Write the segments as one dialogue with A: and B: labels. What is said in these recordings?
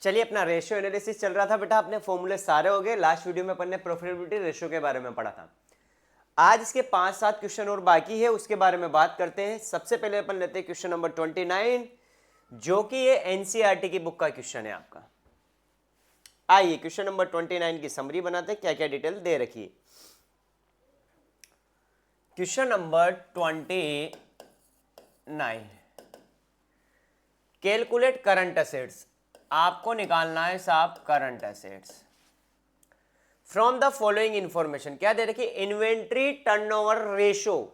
A: चलिए, अपना ratio analysis चल रहा था बेटा, अपने फॉर्मूले सारे हो गए। लास्ट वीडियो में अपन ने प्रॉफिटेबिलिटी रेशियो के बारे में पढ़ा था। आज इसके 5-7 क्वेश्चन और बाकी है, उसके बारे में बात करते हैं। सबसे पहले अपन लेते हैं क्वेश्चन नंबर 29, जो कि ये एनसीईआरटी की बुक का क्वेश्चन है आपका। आइए क्वेश्चन नंबर 29 की समरी बनाते हैं, क्या क्या डिटेल दे रखी है। Question number 29, calculate current assets. आपको निकालना है साहब current assets from the following information. क्या दे रखी? इन्वेंट्री टर्नओवर रेशो,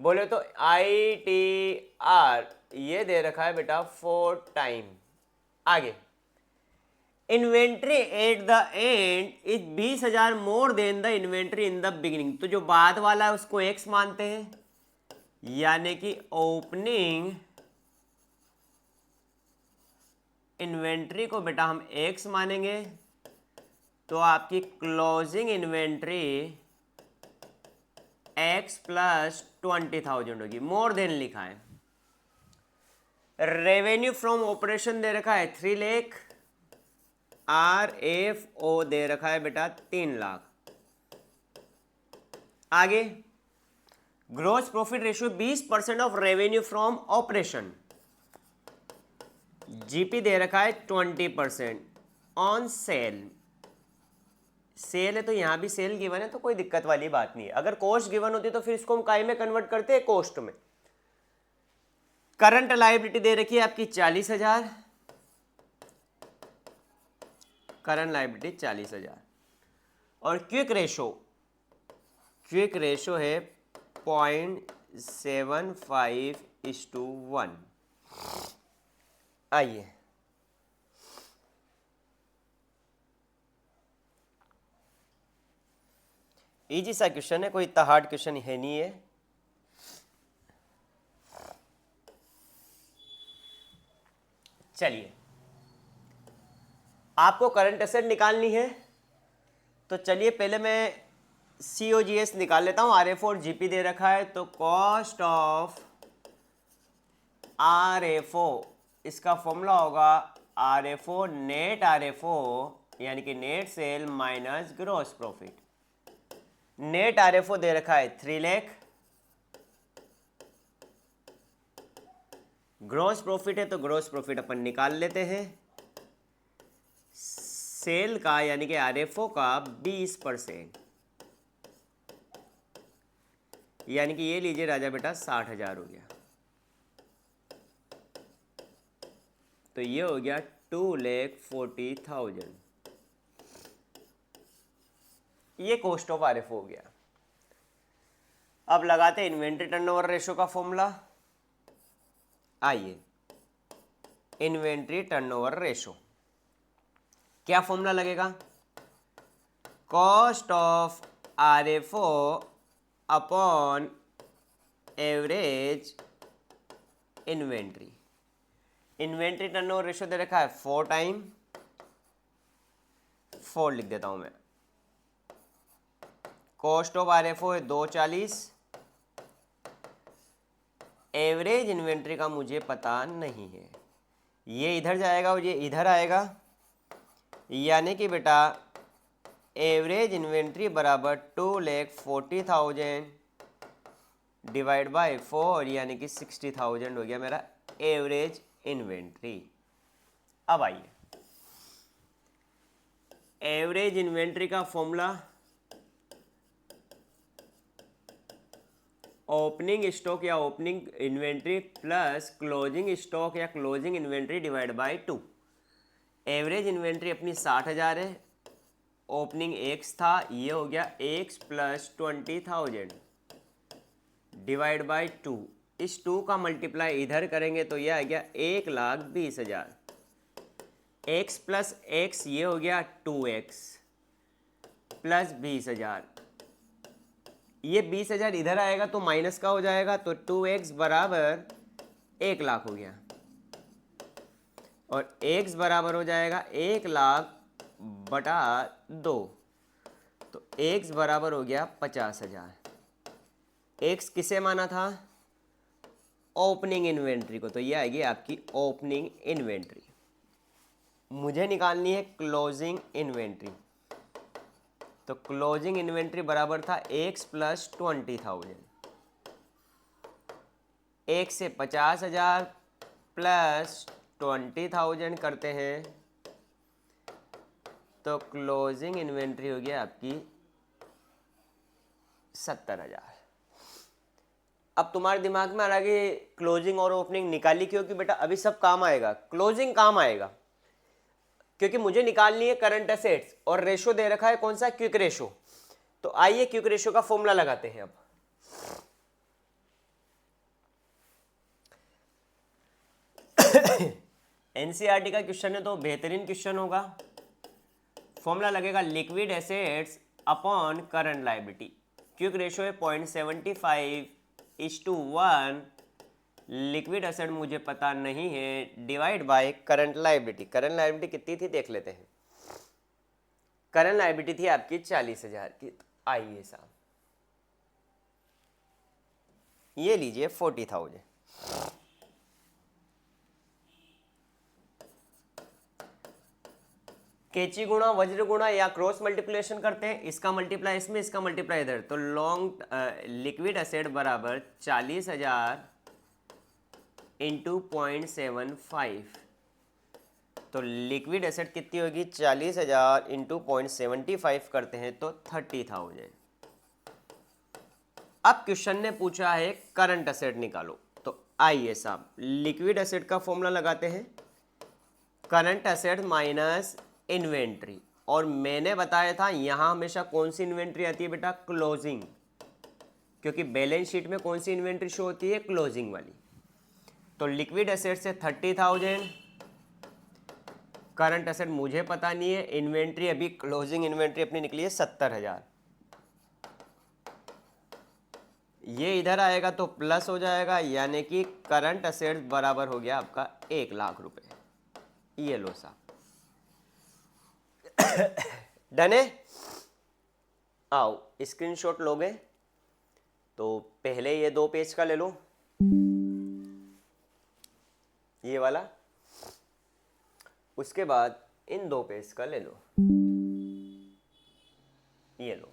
A: बोले तो ITR, ये दे रखा है बेटा 4 टाइम। आगे, inventory at the end is 20,000 more than the inventory in the beginning. तो जो बाद वाला है उसको एक्स मानते हैं, यानी कि ओपनिंग इन्वेंट्री को बेटा हम एक्स मानेंगे, तो आपकी क्लोजिंग इन्वेंट्री एक्स प्लस 20,000 होगी। मोर देन लिखा है। रेवेन्यू फ्रॉम ऑपरेशन दे रखा है 3 लाख, RFO दे रखा है बेटा 3 लाख। आगे, gross profit ratio 20% of revenue from operation, GP दे रखा है 20% ऑन सेल। सेल है तो यहां भी सेल गिवन है, तो कोई दिक्कत वाली बात नहीं है। अगर कॉस्ट गिवन होती तो फिर इसको हम काय में कन्वर्ट करते हैं? कॉस्ट में। करंट लायबिलिटी दे रखी है आपकी 40,000, करंट लायबिलिटी 40,000। और क्विक रेशो है 0.75:1। आइए, इजी सा क्वेश्चन है, कोई इतना हार्ड क्वेश्चन है नहीं है। चलिए, आपको करंट एसेट निकालनी है, तो चलिए पहले मैं COGS निकाल लेता हूं। RFO और GP दे रखा है, तो कॉस्ट ऑफ RFO, इसका फॉर्मूला होगा RFO नेट RFO, यानी कि net sale minus gross profit. Net RFO दे रखा है 3 लाख, ग्रॉस प्रॉफिट है तो ग्रॉस प्रॉफिट अपन निकाल लेते हैं। सेल का यानी कि RFO का 20%, यानी कि ये लीजिए राजा बेटा 60,000 हो गया। तो ये हो गया 2,40,000। ये कॉस्ट ऑफ RFO हो गया। अब लगाते हैं इन्वेंट्री टर्नओवर रेशो का फॉर्मूला। आइए, इन्वेंट्री टर्नओवर रेशो क्या फॉर्मूला लगेगा? Cost of RFO upon average inventory. Inventory turnover ratio दे रखा है 4 टाइम, 4 लिख देता हूं मैं। कॉस्ट ऑफ RFO है 240, एवरेज इन्वेंट्री का मुझे पता नहीं है। ये इधर जाएगा और ये इधर आएगा, यानी कि बेटा एवरेज इन्वेंट्री बराबर 2,40,000 डिवाइड बाय 4, यानी कि 60,000 हो गया मेरा एवरेज इन्वेंट्री। अब आइए, एवरेज इन्वेंट्री का फॉर्मूला ओपनिंग स्टॉक या opening inventory plus closing stock या closing inventory divide by 2। Average inventory अपनी 60,000 है, ओपनिंग एक्स था, ये हो गया एक्स प्लस 20,000 डिवाइड बाय 2। इस 2 का मल्टीप्लाई इधर करेंगे तो ये आ गया 1,20,000। एक्स प्लस एक्स ये हो गया 2x प्लस 20,000। ये 20,000 इधर आएगा तो माइनस का हो जाएगा, तो 2x बराबर 1 लाख हो गया, और x बराबर हो जाएगा 1 लाख बटा 2, तो x बराबर हो गया 50,000। x किसे माना था? ओपनिंग इन्वेंट्री को, तो ये आएगी आपकी ओपनिंग इन्वेंट्री। मुझे निकालनी है क्लोजिंग इन्वेंट्री। तो क्लोजिंग इन्वेंट्री बराबर था एक्स प्लस 20,000। एक से 50,000 प्लस 20,000 करते हैं तो क्लोजिंग इन्वेंट्री हो गया आपकी 70,000। अब तुम्हारे दिमाग में आ रहा है कि क्लोजिंग और ओपनिंग निकाली क्योंकि बेटा अभी सब काम आएगा, क्लोजिंग काम आएगा क्योंकि मुझे निकालनी है करंट एसेट्स और रेशो दे रखा है कौन सा, क्विक रेशो। तो आइए क्विक रेशो का फॉर्मूला लगाते हैं। अब एनसीईआरटी का क्वेश्चन है तो बेहतरीन क्वेश्चन होगा। फॉर्मूला लगेगा liquid assets upon current liability. Quick ratio है 0.75:1। लिक्विड एसेट मुझे पता नहीं है, divide by current liability. Current liability कितनी थी देख लेते हैं। करंट लायबिलिटी थी आपकी 40,000 की। तो आइए साहब ये लीजिए 40,000। कैची गुणा वज्र गुणा या क्रॉस मल्टीप्लिकेशन करते हैं, इसका मल्टीप्लाई इसमें, इसका मल्टीप्लाई इधर। तो लॉन्ग लिक्विड एसेट बराबर 40,000 इंटू 0.75। तो लिक्विड एसेट कितनी होगी, 40,000 इंटू 0.75 करते हैं तो 30,000। अब क्वेश्चन ने पूछा है करंट एसेट निकालो। तो आइए साहब लिक्विड एसेट का फॉर्मूला लगाते हैं, करंट एसेट माइनस इन्वेंट्री। और मैंने बताया था यहां हमेशा कौन सी इन्वेंट्री आती है बेटा, क्लोजिंग, क्योंकि बैलेंस शीट में कौन सी इन्वेंट्री शो होती है, क्लोजिंग वाली। तो लिक्विड एसेट से 30,000, करंट एसेट मुझे पता नहीं है, इन्वेंट्री अभी क्लोजिंग इन्वेंट्री अपनी निकली है 70,000। ये इधर आएगा तो प्लस हो जाएगा, यानी कि करंट एसेट बराबर हो गया आपका 1,00,000 रुपए। ये लो साहब डन है। आओ स्क्रीनशॉट लोगे तो पहले ये 2 पेज का ले लो, ये वाला, उसके बाद इन 2 पेज का ले लो, ये लो।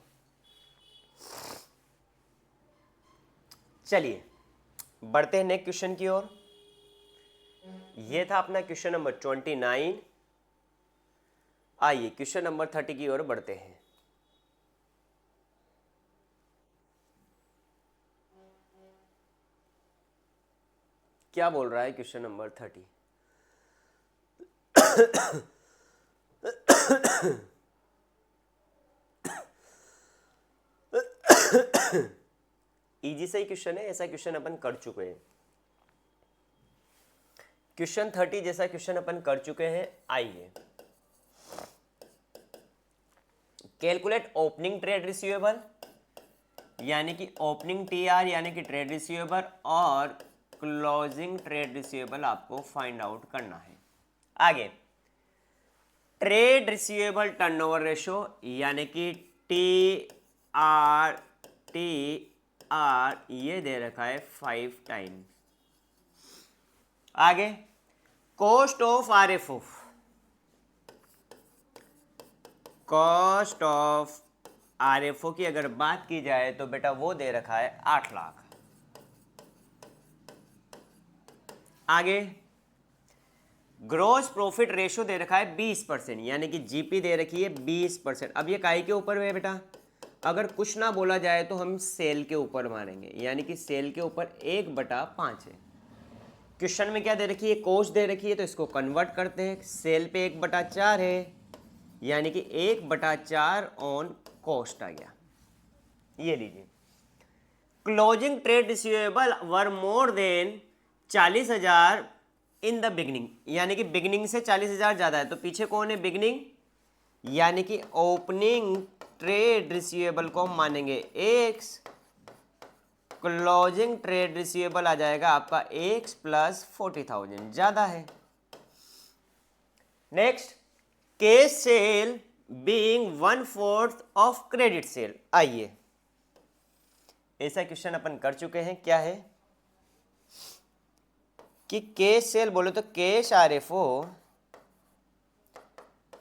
A: चलिए बढ़ते हैं नेक्स्ट क्वेश्चन की ओर। ये था अपना क्वेश्चन नंबर 29। आइए क्वेश्चन नंबर 30 की ओर बढ़ते हैं। क्या बोल रहा है क्वेश्चन नंबर 30? इजी से ही क्वेश्चन है, ऐसा क्वेश्चन अपन कर चुके हैं। क्वेश्चन 30 जैसा क्वेश्चन अपन कर चुके हैं। आइए कैलकुलेट ओपनिंग ट्रेड रिसीवेबल, यानी कि ओपनिंग टीआर यानी कि ट्रेड रिसीवेबल, और क्लोजिंग ट्रेड रिसीवेबल आपको फाइंड आउट करना है। आगे ट्रेड रिसीवेबल टर्नओवर रेशो यानी कि टीआर ये दे रखा है 5 टाइम्स। आगे cost of RFO, cost of RFO की अगर बात की जाए तो बेटा वो दे रखा है 8 लाख। आगे ग्रोस प्रॉफिट रेशो दे रखा है 20%, यानी कि जीपी दे रखी है 20%। अब ये काहे के ऊपर है बेटा, अगर कुछ ना बोला जाए तो हम सेल के ऊपर मारेंगे, यानी कि सेल के ऊपर 1/5 है। क्वेश्चन में क्या दे रखी है, कॉस्ट दे रखी है, तो इसको कन्वर्ट करते हैं। सेल पे 1/4 है, यानी कि 1/4 ऑन कॉस्ट आ गया। ये लीजिए closing trade receivable were more than 40,000 in the beginning, यानी कि बिगनिंग से 40,000 ज्यादा है। तो पीछे कौन है, बिगनिंग, यानी कि ओपनिंग ट्रेड रिसीवेबल को हम मानेंगे x, क्लोजिंग ट्रेड रिसीवेबल आ जाएगा आपका x प्लस 40,000, ज्यादा है। Next cash cell being 1/4 of credit sale. आइए ऐसा क्वेश्चन अपन कर चुके हैं। क्या है कि कैश सेल बोले तो कैश आरएफओ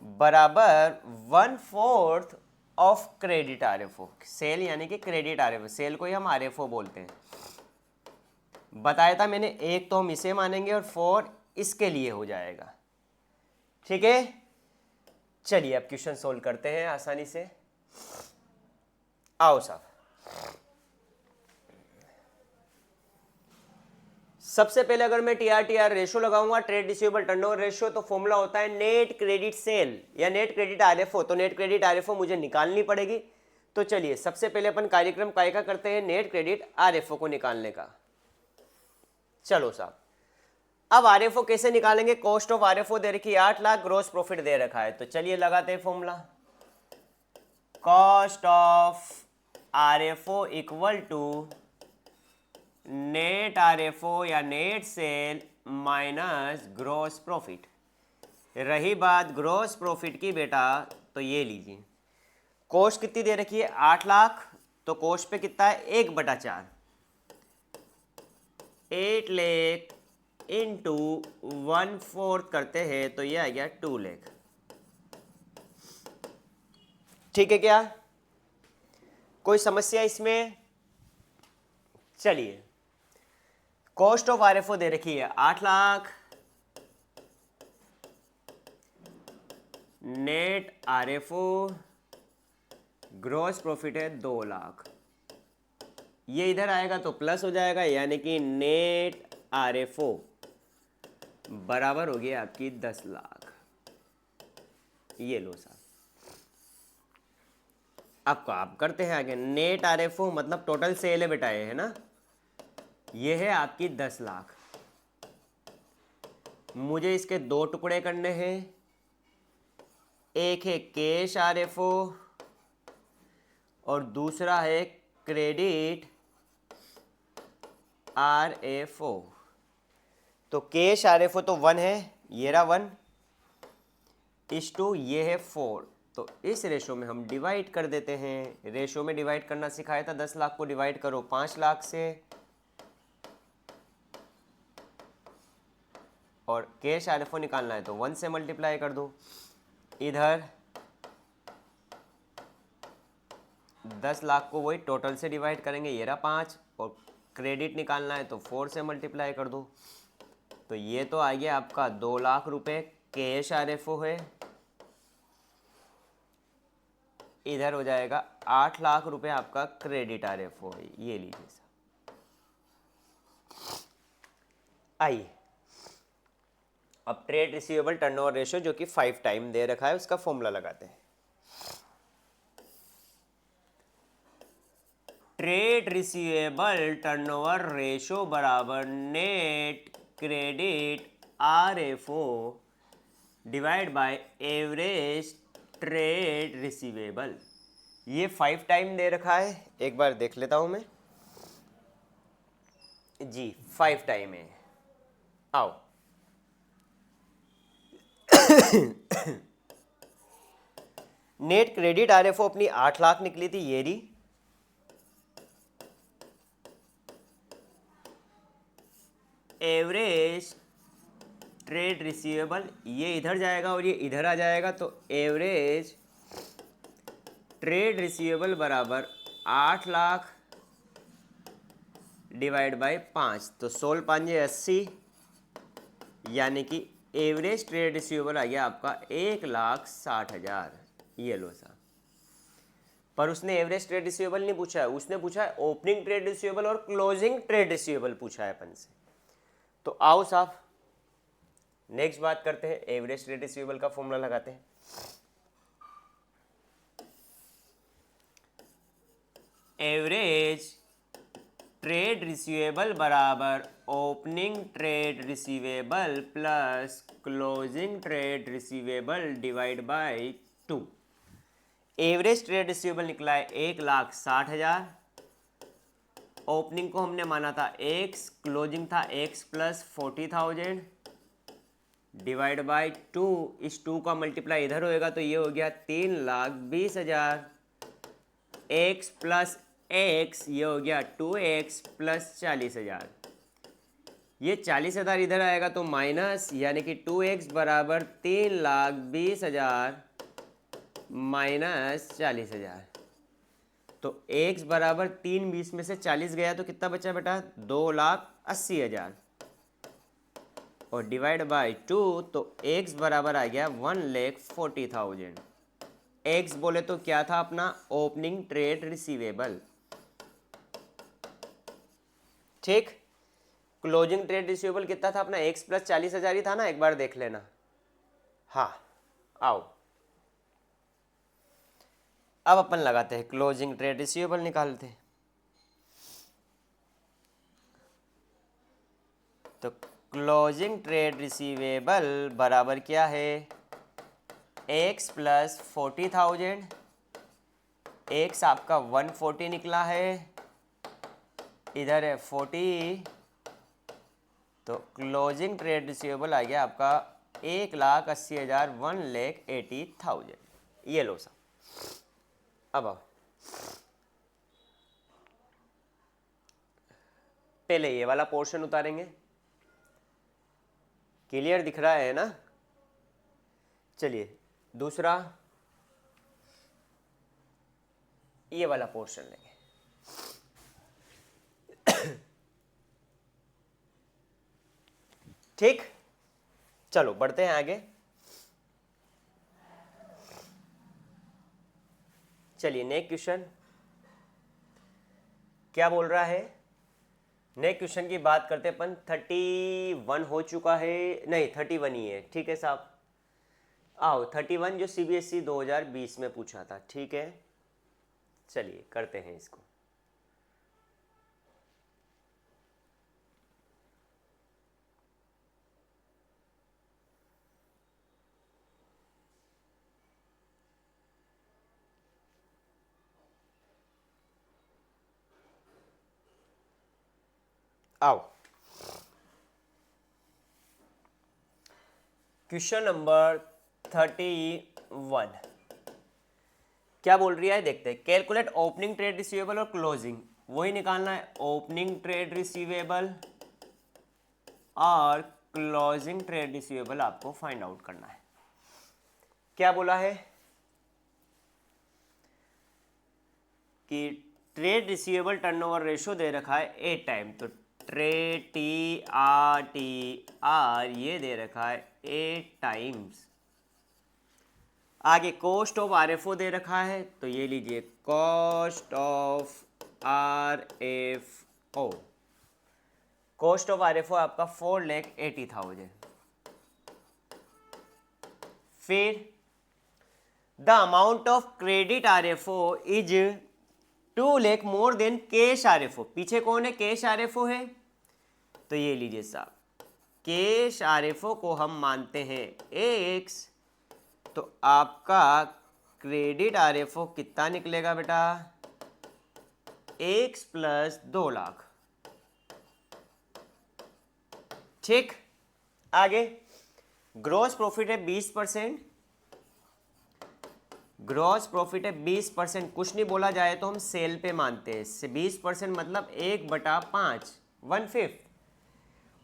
A: बराबर 1/4 ऑफ क्रेडिट आरएफओ। सेल यानी कि क्रेडिट आरएफओ, सेल को ही हम आरएफओ बोलते हैं। बताया था मैंने, एक तो हम इसे मानेंगे और 4 इसके लिए हो जाएगा। ठीक है, चलिए अब क्वेश्चन सोल्व करते हैं आसानी से। आओ साहब, सबसे पहले अगर मैं टीआर रेशो लगाऊंगा, ट्रेड रिसीवेबल टर्नओवर रेशो, तो फॉर्मूला होता है नेट क्रेडिट सेल या नेट क्रेडिट आरएफओ। तो नेट क्रेडिट आरएफओ मुझे निकालनी पड़ेगी। तो चलिए सबसे पहले अपन कार्यक्रम काय का करते हैं, नेट क्रेडिट आरएफओ को निकालने का। चलो साहब, अब आरएफओ कैसे निकालेंगे? कॉस्ट ऑफ आरएफओ दे रखी है 8 लाख, ग्रोस प्रॉफिट दे रखा है। तो चलिए लगाते हैं formula. Cost of RFO equal to net RFO या net sale minus gross profit. रही बात ग्रोस प्रॉफिट की बेटा, तो ये लीजिए, कॉस्ट कितनी दे रखी है 8 लाख, तो कॉस्ट पे कितना है 1/4, 8 लाख इंटू 1/4 करते हैं तो ये आ गया 2 लाख। ठीक है क्या, कोई समस्या इसमें? चलिए, कॉस्ट ऑफ आरएफओ दे रखी है 8 lakh, net RFO gross profit है 2 लाख। ये इधर आएगा तो प्लस हो जाएगा, यानी कि नेट आरएफओ बराबर हो गया आपकी 10 लाख। ये लो साहब, आपको आप करते हैं आगे। नेट आरएफओ मतलब टोटल सेल है बेटा, ये है ना, ये है आपकी 10 लाख। मुझे इसके 2 टुकड़े करने हैं, एक है कैश आरएफओ और दूसरा है क्रेडिट आरएफओ। तो कैश आरएफओ तो 1 है, ये रहा 1 इस टू, ये है 4। तो इस रेशो में हम डिवाइड कर देते हैं। रेशो में डिवाइड करना सिखाया था, 10 लाख को डिवाइड करो 5 लाख से, और कैश आरएफओ निकालना है तो 1 से मल्टीप्लाई कर दो। इधर 10 लाख को वही टोटल से डिवाइड करेंगे, ये रहा 5, और क्रेडिट निकालना है तो 4 से मल्टीप्लाई कर दो। तो ये तो आ गया आपका 2 लाख रुपए कैश आरएफओ है। इधर हो जाएगा 8 लाख रुपए आपका क्रेडिट आरएफओ है। ये लीजिए सर, आइए अब ट्रेड रिसीवेबल टर्नओवर रेशियो जो कि 5 टाइम दे रखा है, उसका फॉर्मूला लगाते हैं। ट्रेड रिसीवेबल टर्नओवर रेशियो बराबर net credit RFO divide by average trade receivable. ये 5 टाइम दे रखा है, एक बार देख लेता हूं मैं जी। 5 टाइम है, आओ नेट क्रेडिट आरएफओ अपनी 8 लाख निकली थी, ये रही। एवरेज ट्रेड रिसीवेबल ये इधर जाएगा और ये इधर आ जाएगा, तो एवरेज ट्रेड रिसीवेबल बराबर 8 लाख डिवाइड बाय 5, तो 16 5 80, यानी कि एवरेज ट्रेड रिसीवेबल आ गया आपका 1,60,000। ये लो साहब, पर उसने एवरेज ट्रेड रिसीवेबल नहीं पूछा है, उसने पूछा है ओपनिंग ट्रेड रिसीवेबल और क्लोजिंग ट्रेड रिसीवेबल पूछा है अपन से। तो आओ साहब नेक्स्ट बात करते हैं, एवरेज ट्रेड रिसीवेबल का फॉर्मूला लगाते हैं। एवरेज ट्रेड रिसीवेबल बराबर opening trade receivable plus closing trade receivable divide by 2। Average trade receivable निकला है 1,60,000, ओपनिंग को हमने माना था x, क्लोजिंग था x प्लस 40,000 डिवाइड बाय 2। इस 2 का मल्टीप्लाई इधर होएगा तो ये हो गया 3,20,000, x प्लस x ये हो गया 2x प्लस 40,000। ये 40,000 इधर आएगा तो माइनस, यानी कि 2x बराबर 3,20,000 माइनस 40,000। तो x बराबर 3,20 में से 40 गया तो कितना बचा बेटा? 2,80,000 और डिवाइड बाय 2 तो x बराबर आ गया 1,40,000। x बोले तो क्या था अपना? Opening trade receivable. ठीक, क्लोजिंग ट्रेड रिसीवेबल कितना था अपना? x प्लस 40,000 ही था ना, एक बार देख लेना। हाँ, आओ अब अपन लगाते हैं क्लोजिंग ट्रेड रिसीवेबल निकालते हैं। तो क्लोजिंग ट्रेड रिसीवेबल बराबर क्या है? x प्लस 40,000, x आपका 140 निकला है, इधर है 40, तो क्लोजिंग ट्रेड रिसीवेबल आ गया आपका 1,80,000, 1,80,000। ये लो सा। अब आओ, पहले ये वाला पोर्शन उतारेंगे। क्लियर दिख रहा है ना? चलिए दूसरा ये वाला पोर्शन लेंगे। ठीक, चलो बढ़ते हैं आगे। चलिए नेक्स्ट क्वेश्चन क्या बोल रहा है? नेक्स्ट क्वेश्चन की बात करते हैं अपन। 31 हो चुका है, नहीं 31 ही है। ठीक है साहब, आओ 31 जो CBSE 2020 में पूछा था। ठीक है, चलिए करते हैं इसको। आओ क्वेश्चन नंबर 31 क्या बोल रही है देखते हैं। कैलकुलेट ओपनिंग ट्रेड रिसीवेबल और क्लोजिंग, वही निकालना है। ओपनिंग ट्रेड रिसीवेबल और क्लोजिंग ट्रेड रिसीवेबल आपको फाइंड आउट करना है। क्या बोला है कि ट्रेड रिसीवेबल टर्नओवर रेशो दे रखा है 8 टाइम, तो ट्रेड TR ये दे रखा है 8 टाइम्स। आगे कॉस्ट ऑफ RFO दे रखा है, तो ये लीजिए cost of RFO। Cost of RFO आपका 4,80,000। फिर the amount of credit RFO is 2 lakh more than cash RFO। पीछे कौन है? कैश RFO है, तो ये लीजिए साहब, कैश RFO को हम मानते हैं x, तो आपका क्रेडिट RFO कितना निकलेगा बेटा? x plus 2 lakh. ठीक, आगे ग्रॉस प्रॉफिट है 20%। ग्रॉस प्रॉफिट है 20%, कुछ नहीं बोला जाए तो हम सेल पे मानते हैं। 20% मतलब 1/5, 1/5।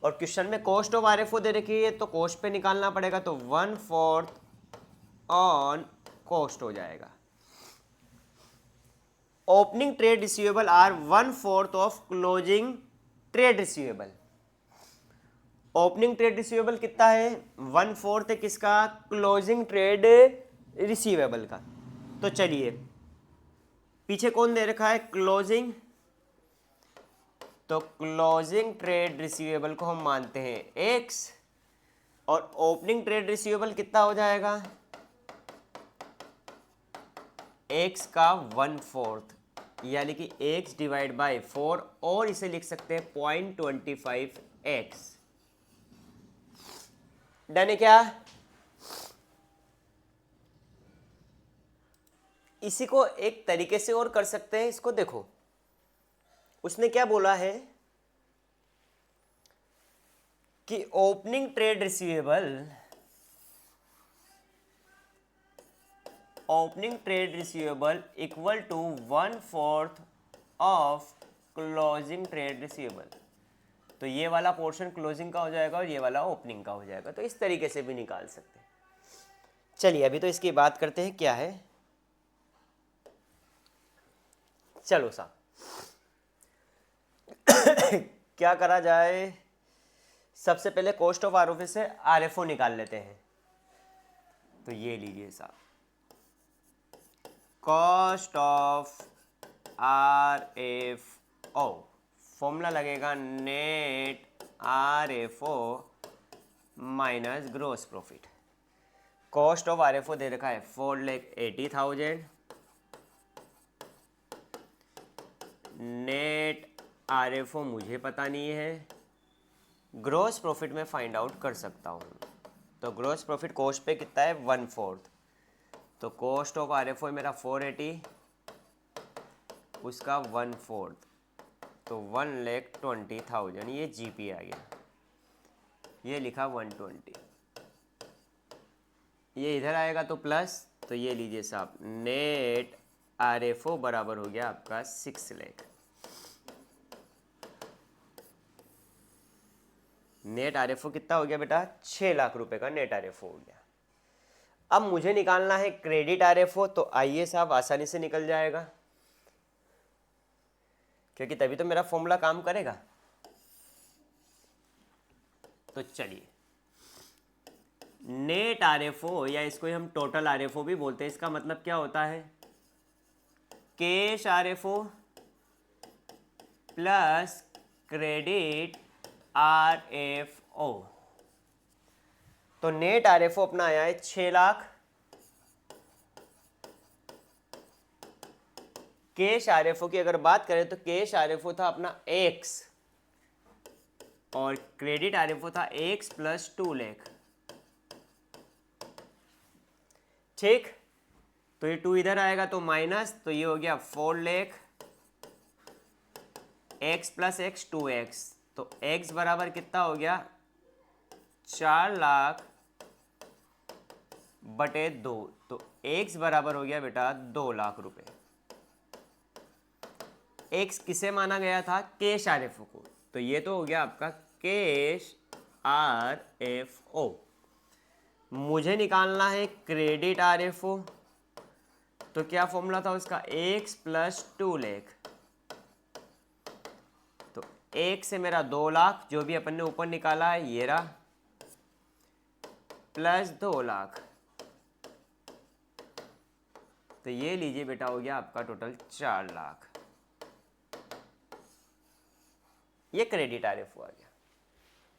A: और क्वेश्चन में कॉस्ट ऑफ RFO दे रखी है, तो कॉस्ट पे निकालना पड़ेगा, तो 1/4 ऑन कॉस्ट हो जाएगा। Opening trade receivable are 1/4 of closing trade receivable. Opening trade receivable कितना है? 1/4 है किसका? क्लोजिंग ट्रेड रिसीवेबल का। तो चलिए पीछे कौन दे रखा है? क्लोजिंग, तो क्लोजिंग ट्रेड रिसीवेबल को हम मानते हैं x, और ओपनिंग ट्रेड रिसीवेबल कितना हो जाएगा? x का 1/4, यानी कि x डिवाइड बाय 4, और इसे लिख सकते हैं 0.25x। डन है क्या? इसी को एक तरीके से और कर सकते हैं। इसको देखो, उसने क्या बोला है कि opening trade receivable, opening trade receivable equal to 1/4 of closing trade receivable. तो ये वाला पोर्शन क्लोजिंग का हो जाएगा और ये वाला ओपनिंग का हो जाएगा। तो इस तरीके से भी निकाल सकते हैं। चलिए अभी तो इसकी बात करते हैं क्या है। चलो साहब क्या करा जाए, सबसे पहले कॉस्ट ऑफ आरओपी से आरएफओ निकाल लेते हैं। तो ये लीजिए साहब, कॉस्ट ऑफ आरएफओ, फॉर्मूला लगेगा net RFO minus gross profit. Cost of RFO दे रखा है 4,80,000, नेट आरएफओ मुझे पता नहीं है, ग्रोस प्रॉफिट में फाइंड आउट कर सकता हूँ। तो ग्रोस प्रॉफिट कॉस्ट पे कितना है 1/4, तो कॉस्ट ऑफ आरएफओ मेरा 480, उसका 1/4, तो 1,20,000, ये जीपी आ गया, ये लिखा 120, ये इधर आएगा तो प्लस, तो ये लीजिए साहब नेट आरएफओ बराबर हो गया आपका 6 लाख। नेट आरएफओ कितना हो गया बेटा, 6 लाख रुपए का नेट आरएफओ हो गया। अब मुझे निकालना है क्रेडिट आरएफओ, तो आइए साहब आसानी से निकल जाएगा, क्योंकि तभी तो मेरा फॉर्मूला काम करेगा। तो चलिए, नेट आरएफओ या इसको हम टोटल आरएफओ भी बोलते हैं, इसका मतलब क्या होता है, cash RFO plus credit RFO. तो नेट आरएफओ अपना आया है 6 लाख, कैश आरएफओ की अगर बात करें तो कैश आरएफओ था अपना x और क्रेडिट आरएफओ था x प्लस 2 लाख। ठीक, तो ये 2 इधर आएगा तो माइनस, तो ये हो गया 4 lakh, x plus x 2x, तो x बराबर कितना हो गया 4 लाख बटे 2, तो x बराबर हो गया बेटा 2 लाख रुपए। x किसे माना गया था, कैश आरएफओ को, तो ये तो हो गया आपका कैश आरएफओ। मुझे निकालना है क्रेडिट आरएफओ, तो क्या फॉर्मूला था उसका, x प्लस 2 लाख, तो एक से मेरा 2 लाख जो भी अपन ने ऊपर निकाला है ये रहा, प्लस 2 लाख, तो ये लीजिए बेटा हो गया आपका टोटल 4 लाख। ये क्रेडिट आरएफओ आ गया।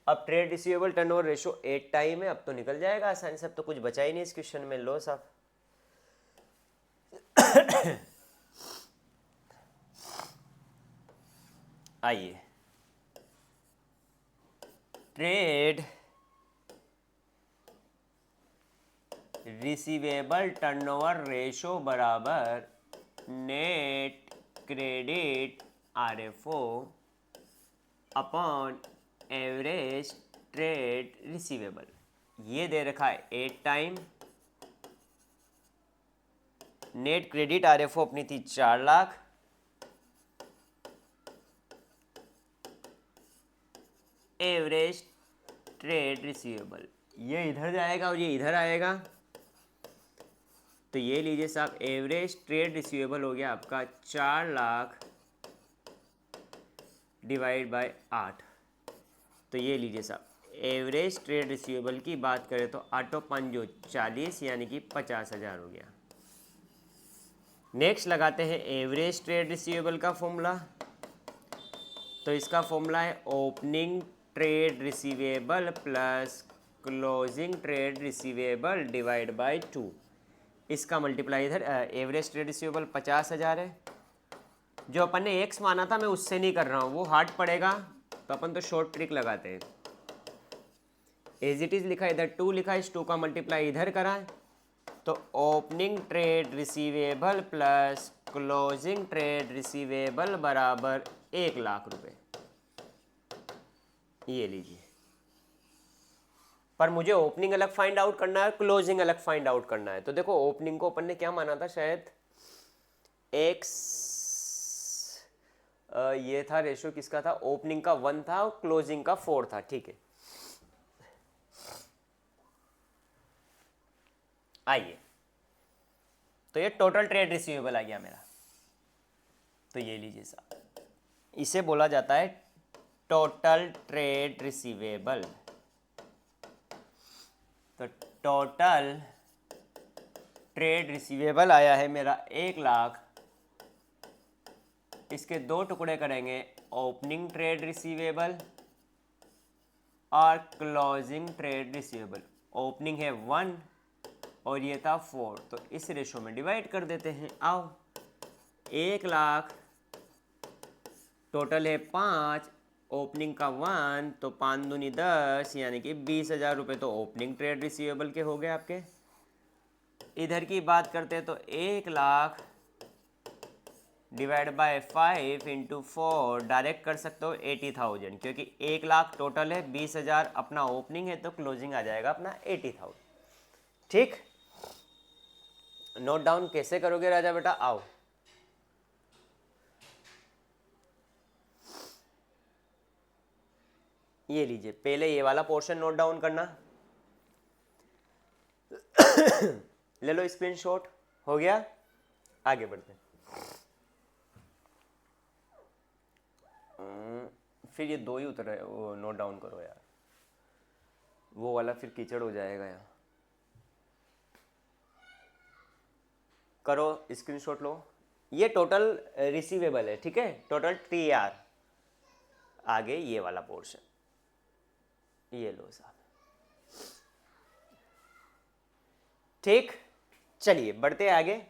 A: अब trade receivable turnover ratio 8 time है, अब तो निकल जाएगा आसानी से, अब तो कुछ बचा ही नहीं इस क्वेश्चन में। लो साहब आइए, ट्रेड रिसीवेबल टर्नओवर रेशो बराबर net credit RFO upon average trade receivable. ये दे रखा है 8 टाइम, नेट क्रेडिट आरएफओ अपनी थी 4 लाख, एवरेज ट्रेड रिसीवेबल ये इधर जाएगा और ये इधर आएगा, तो ये लीजिए साहब एवरेज ट्रेड रिसीवेबल हो गया आपका 4 लाख डिवाइड बाय 8, तो ये लीजिए साहब एवरेज ट्रेड रिसीवेबल की बात करें तो 8 5 40 यानी कि 50,000 हो गया। नेक्स्ट लगाते हैं एवरेज ट्रेड रिसीवेबल का फॉर्मूला, तो इसका फॉर्मूला है opening trade receivable plus closing trade receivable divide by 2। इसका मल्टीप्लाई इधर एवरेज ट्रेड रिसीवेबल 50,000 है, जो अपन ने एक्स माना था मैं उससे नहीं कर रहा हूँ, वो हार्ड पड़ेगा, तो अपन तो शॉर्ट ट्रिक लगाते हैं। एज इट इज लिखा, इधर 2 लिखा, इस 2 का मल्टीप्लाई इधर करा है, तो opening trade receivable plus closing trade receivable बराबर 1 लाख रुपए। ये लीजिए, पर मुझे ओपनिंग अलग फाइंड आउट करना है, क्लोजिंग अलग फाइंड आउट करना है। तो देखो ओपनिंग को अपन ने क्या माना था, शायद x ये था रेशो किसका था, ओपनिंग का 1 था और क्लोजिंग का 4 था, ठीक है। आइए, तो ये टोटल ट्रेड रिसीवेबल आ गया मेरा। तो ये लीजिए साहब, इसे बोला जाता है टोटल ट्रेड रिसीवेबल। तो टोटल ट्रेड रिसीवेबल आया है मेरा 1,00,000। इसके 2 टुकड़े करेंगे, ओपनिंग ट्रेड रिसीवेबल और क्लोजिंग ट्रेड रिसीवेबल। ओपनिंग है 1 और ये था 4, तो इस रेशो में डिवाइड कर देते हैं। आओ, 1,00,000 टोटल है 5, ओपनिंग का 1, तो 5 दूनी 10, यानी कि 20,000 रुपये तो ओपनिंग ट्रेड रिसीवेबल के हो गए आपके। इधर की बात करते हैं तो 1,00,000 डिवाइड बाय 5 इंटू 4 डायरेक्ट कर सकते हो 80,000, क्योंकि 1,00,000 टोटल है, 20,000 अपना ओपनिंग है, तो क्लोजिंग आ जाएगा अपना 80,000। ठीक, नोट डाउन कैसे करोगे राजा बेटा, आओ। ये लीजिए, पहले ये वाला पोर्शन नोट डाउन करना। ले लो स्क्रीनशॉट, हो गया, आगे बढ़ते हैं। फिर ये 2 ही उतर रहे, वो नोट डाउन करो यार, वो वाला फिर कीचड़ हो जाएगा यहाँ। करो, स्क्रीनशॉट लो। ये टोटल रिसीवेबल है, ठीक है, टोटल TR। आगे ये वाला पोर्शन, ये लो साहब। ठीक, चलिए बढ़ते हैं आगे।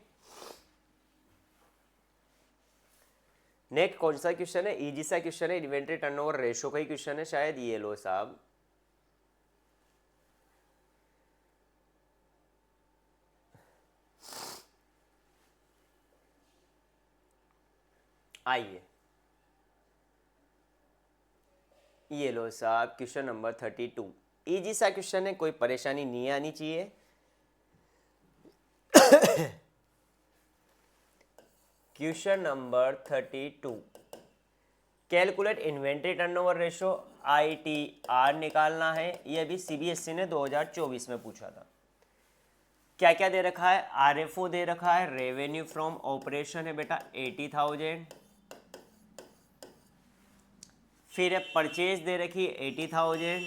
A: नेक्स्ट कौन सा क्वेश्चन है, इजी सा क्वेश्चन है, इन्वेंट्री टर्नओवर रेशो का ही क्वेश्चन है शायद। ये लो साहब, आइए, ये लो साहब, क्वेश्चन नंबर 32। इजी सा क्वेश्चन है, कोई परेशानी नहीं आनी चाहिए। Question number 32, calculate inventory turnover ratio ITR निकालना है। ये भी CBSE ने 2024 में पूछा था। क्या क्या दे रखा है, RFO दे रखा है, रेवेन्यू फ्रॉम ऑपरेशन है बेटा 80,000, फिर परचेज दे रखी है 80,000,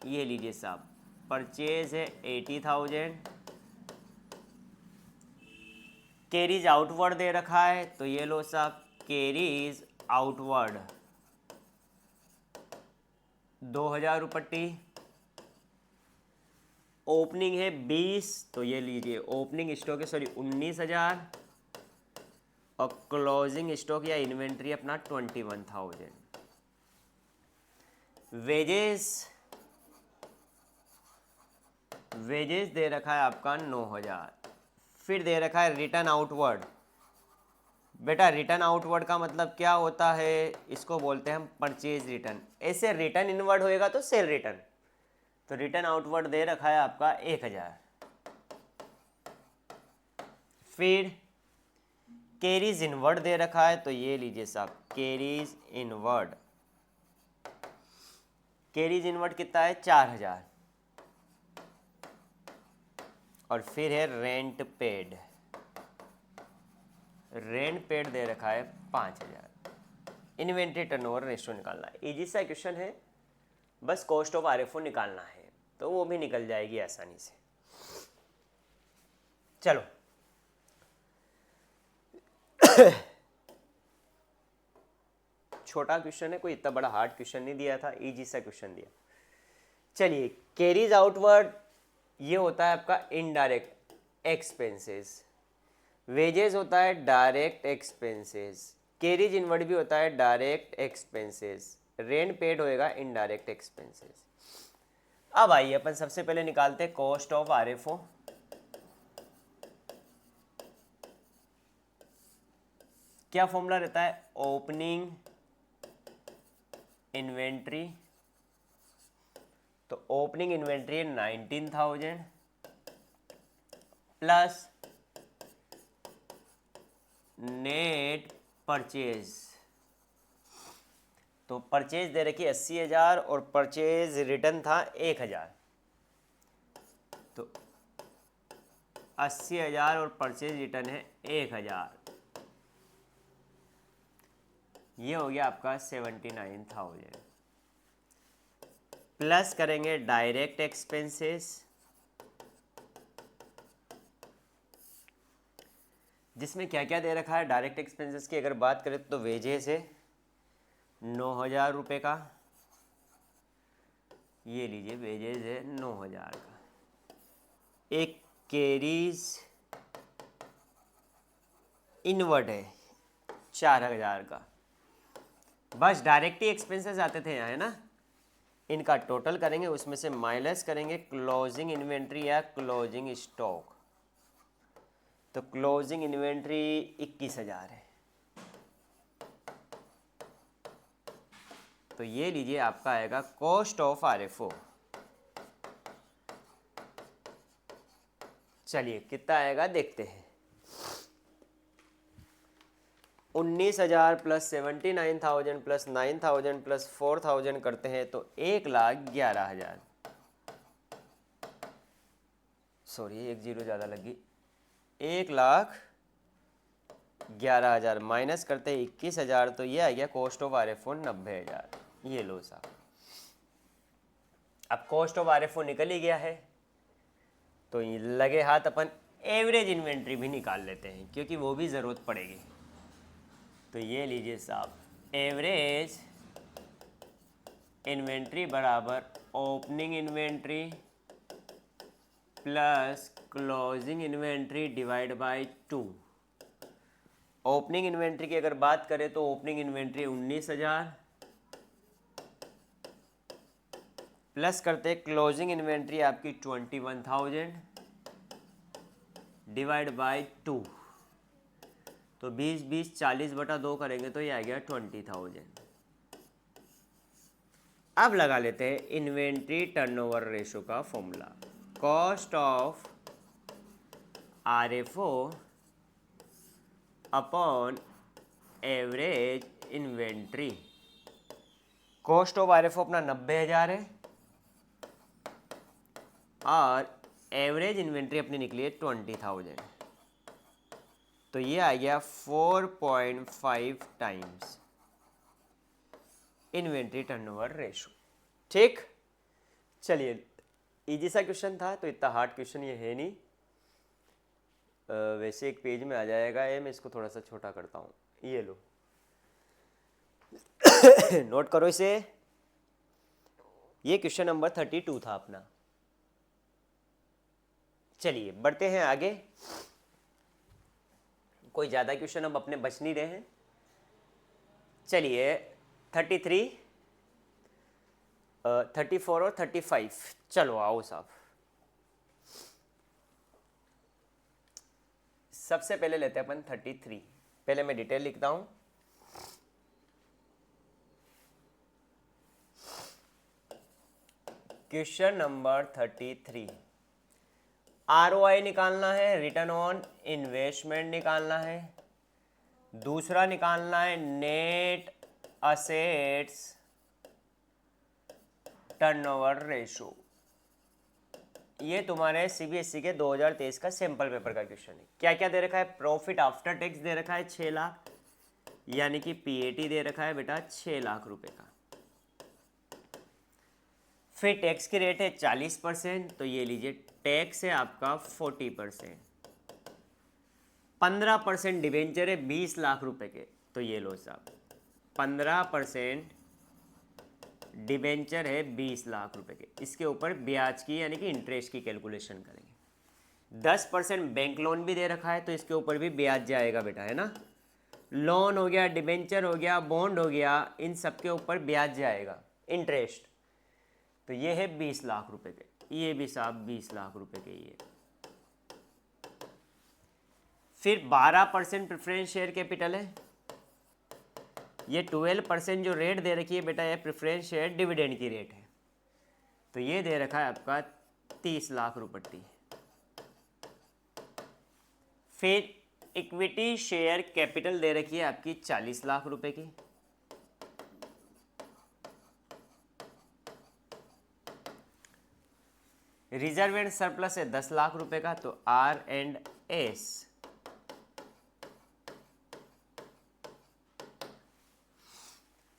A: ये लीजिए साहब, परचेज है 80,000, कैरीज आउटवर्ड दे रखा है, तो ये लो साहब, कैरीज आउटवर्ड 2,000 रुपट्टी, ओपनिंग है 20, तो ये लीजिए ओपनिंग स्टॉक है, सॉरी 19,000, और क्लोजिंग स्टॉक या इन्वेंट्री अपना 21,000। वेजेस दे रखा है आपका 9,000, फिर दे रखा है रिटर्न आउटवर्ड। बेटा रिटर्न आउटवर्ड का मतलब क्या होता है, इसको बोलते हैं हम परचेज रिटर्न। ऐसे रिटर्न इनवर्ड होएगा तो सेल रिटर्न। तो रिटर्न आउटवर्ड दे रखा है आपका 1,000, फिर कैरीज इनवर्ड दे रखा है, तो ये लीजिए साहब, कैरीज इनवर्ड, कैरीज इनवर्ड कितना है 4,000, और फिर है रेंट पेड, रेंट पेड दे रखा है 5,000। इन्वेंट्री टर्नओवर रेशियो निकालना है, इजी सा क्वेश्चन है, बस कॉस्ट ऑफ RFO निकालना है, तो वो भी निकल जाएगी आसानी से। चलो छोटा क्वेश्चन है, कोई इतना बड़ा हार्ड क्वेश्चन नहीं दिया था, इजी सा क्वेश्चन दिया। चलिए, कैरीज आउटवर्ड ये होता है आपका इनडायरेक्ट एक्सपेंसेस, वेजेस होता है डायरेक्ट एक्सपेंसेस, कैरीज इनवर्ड भी होता है डायरेक्ट एक्सपेंसेस, रेंट पेड होएगा इनडायरेक्ट एक्सपेंसेस। अब आइए अपन सबसे पहले निकालते हैं कॉस्ट ऑफ RFO। क्या फॉर्मूला रहता है, ओपनिंग इन्वेंट्री, तो opening inventory 19,000 plus net purchase तो परचेज दे रखी 80,000 और परचेज रिटर्न था 1,000, तो 80,000 और परचेज रिटर्न है 1,000, ये हो गया आपका 79,000। प्लस करेंगे डायरेक्ट एक्सपेंसेस, जिसमें क्या क्या दे रखा है डायरेक्ट एक्सपेंसेस की अगर बात करें तो वेजेस है 9,000 रुपये का, ये लीजिए वेजेस है 9,000 का। एक कैरीज इनवर्ट है 4,000 का। बस डायरेक्ट ही एक्सपेंसेस आते थे यहाँ, है ना। इनका टोटल करेंगे, उसमें से माइनस करेंगे क्लोजिंग इन्वेंट्री या क्लोजिंग स्टॉक। तो क्लोजिंग इन्वेंट्री 21,000 है, तो ये लीजिए आपका आएगा कॉस्ट ऑफ RFO। चलिए कितना आएगा देखते हैं। 19,000 प्लस 79,000 प्लस 9,000 प्लस 4,000 करते हैं तो 1,11,000। सॉरी एक जीरो ज़्यादा लगी, 1,11,000 माइनस करते हैं 21,000, तो ये आ गया कॉस्ट ऑफ RFO 90,000। ये लो साहब, अब कॉस्ट ऑफ RFO निकल ही गया है, तो ये लगे हाथ अपन एवरेज इन्वेंट्री भी निकाल लेते हैं क्योंकि वो भी ज़रूरत पड़ेगी। तो ये लीजिए साहब, एवरेज इन्वेंट्री बराबर opening inventory plus closing inventory divide by 2। Opening inventory की अगर बात करें तो ओपनिंग इन्वेंट्री 19,000 प्लस करते क्लोजिंग इन्वेंट्री आपकी 21,000 डिवाइड बाय 2, तो 20 40 बटा 2 करेंगे तो ये आ गया 20,000। अब लगा लेते हैं इन्वेंट्री टर्नओवर रेशो का formula, cost of RFO upon average inventory. Cost of RFO अपना 90,000 है और एवरेज इन्वेंट्री अपनी निकली है 20,000, तो ये आ गया 4.5 टाइम्स इन्वेंट्री टर्नओवर रेशो। ठीक, चलिए इजी सा क्वेश्चन था, तो इतना हार्ड क्वेश्चन ये है नहीं। वैसे एक पेज में आ जाएगा ये, मैं इसको थोड़ा सा छोटा करता हूँ, ये लो नोट करो इसे। ये क्वेश्चन नंबर 32 था अपना। चलिए बढ़ते हैं आगे, कोई ज़्यादा क्वेश्चन अब अपने बच नहीं रहे हैं। चलिए 33, 34 और 35, चलो आओ साहब। सबसे पहले लेते हैं अपन 33, पहले मैं डिटेल लिखता हूं। क्वेश्चन नंबर 33, ROI निकालना है, रिटर्न ऑन इन्वेस्टमेंट निकालना है, दूसरा निकालना है नेट असेट्स टर्नओवर रेशो। ये तुम्हारे CBSE के 2023 का सैंपल पेपर का क्वेश्चन है। क्या क्या दे रखा है, प्रॉफिट आफ्टर टैक्स दे रखा है 6 लाख, यानी कि PAT दे रखा है बेटा 6 लाख रुपए का। फिर टैक्स की रेट है 40%, तो ये लीजिए टैक्स है आपका 40%। 15% डिबेंचर है 20 लाख रुपए के, तो ये लो साहब 15% डिबेंचर है 20 लाख रुपए के, इसके ऊपर ब्याज की यानी कि इंटरेस्ट की कैलकुलेशन करेंगे। 10% बैंक लोन भी दे रखा है, तो इसके ऊपर भी ब्याज जाएगा बेटा, है ना। लोन हो गया, डिबेंचर हो गया, बॉन्ड हो गया, इन सब के ऊपर ब्याज जाएगा, इंटरेस्ट। तो ये है 20 लाख रुपए के, ये भी साहब 20 लाख रुपए के ये। फिर 12% प्रेफरेंस शेयर कैपिटल है, ये 12% जो रेट दे रखी है बेटा, ये प्रेफरेंस शेयर डिविडेंड की रेट है, तो ये दे रखा है आपका 30 लाख रुपए। फिर इक्विटी शेयर कैपिटल दे रखी है आपकी 40 लाख रुपए की। रिजर्व एंड सरप्लस है 10 लाख रुपए का, तो R&S।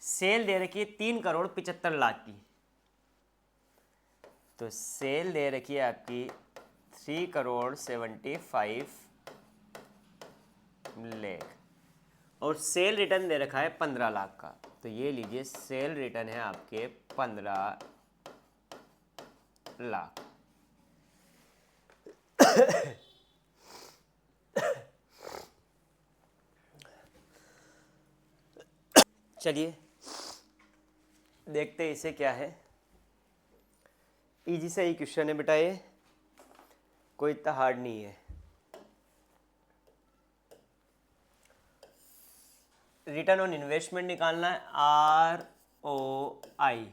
A: सेल दे रखी है 3,75,00,000 की, तो सेल दे रखी है आपकी 3,75,00,000 और सेल रिटर्न दे रखा है 15 लाख का। तो ये लीजिए सेल रिटर्न है आपके 15 लाख। चलिए देखते हैं इसे क्या है। इजी सा ही क्वेश्चन है बेटा, ये कोई इतना हार्ड नहीं है। रिटर्न ऑन इन्वेस्टमेंट निकालना है ROI,